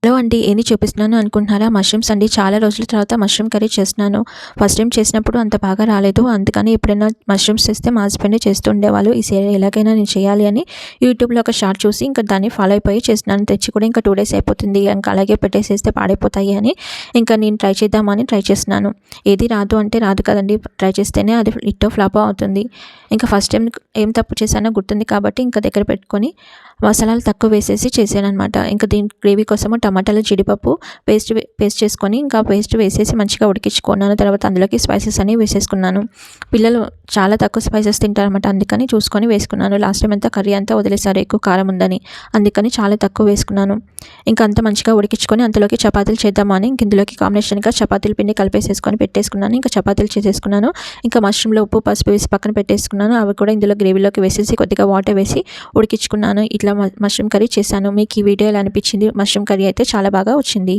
Hello అండి. ఏంది చూపిస్తున్నాను అనుకుంటున్నారా? మష్రూమ్స్ అండి. చాలా రోజుల తర్వాత మష్రూమ్ కర్రీ చేస్తున్నాను. ఫస్ట్ టైం చేసినప్పుడు అంత బాగా రాలేదు. అందుకని ఎప్పుడైనా మష్రూమ్స్ చేస్తే మా హస్బెండే చేస్తూ ఉండేవాళ్ళు. ఈసారి ఎలాగైనా నేను చేయాలి అని యూట్యూబ్‌లో ఒక షార్ట్ చూసి ఇంకా దాన్ని ఫాలో అయిపోయి చేస్తున్నాను. తెచ్చి కూడా ఇంకా 2 డేస్ అయిపోతుంది. ఇంకా అలాగే పెట్టేసేస్తే పాడైపోతాయి అని ఇంకా నేను ట్రై చేద్దామని ట్రై చేస్తున్నాను. ఏది రాదు అంటే రాదు కదండీ! ట్రై చేస్తేనే అది హిట్టో ఫ్లాపో అవుతుంది. ఇంకా ఫస్ట్ టైం ఏం తప్పు చేశానో గుర్తుంది కాబట్టి ఇంకా దగ్గర పెట్టుకొని మసాలాలు తక్కువ వేసేసి చేశాననమాట. ఇంకా దీని గ్రేవీ కోసము టమాటాలు, జీడిపప్పు పేస్ట్ చేసుకొని ఇంకా పేస్ట్ వేసేసి మంచిగా ఉడికించుకున్నాను. తర్వాత అందులోకి స్పైసెస్ అన్నీ వేసేసుకున్నాను. పిల్లలు చాలా తక్కువ స్పైసెస్ తింటారనమాట. అందుకని చూసుకొని వేసుకున్నాను. లాస్ట్ టైం అంతా కర్రీ అంతా వదిలేసారు ఎక్కువ కారం ఉందని. అందుకని చాలా తక్కువ వేసుకున్నాను. ఇంకా అంతా మంచిగా ఉడికించుకొని అంతలోకి చపాతీలు చేద్దామని ఇంక ఇందులోకి కాంబినేషన్‌గా చపాతీల పిండి కలిపేసేసుకొని పెట్టేసుకున్నాను. ఇంకా చపాతీలు చేసేసుకున్నాను. ఇంకా మష్రూమ్‌లో ఉప్పు, పసుపు వేసి పక్కన పెట్టేసుకున్నాను. అవి కూడా ఇందులో గ్రేవీలోకి వేసేసి కొద్దిగా వాటర్ వేసి ఉడికించుకున్నాను. ఇట్లా మష్రూమ్ కర్రీ చేశాను. మీకు ఈ వీడియో ఎలా అనిపించింది? మష్రూమ్ కర్రీ అయితే చాలా బాగా వచ్చింది.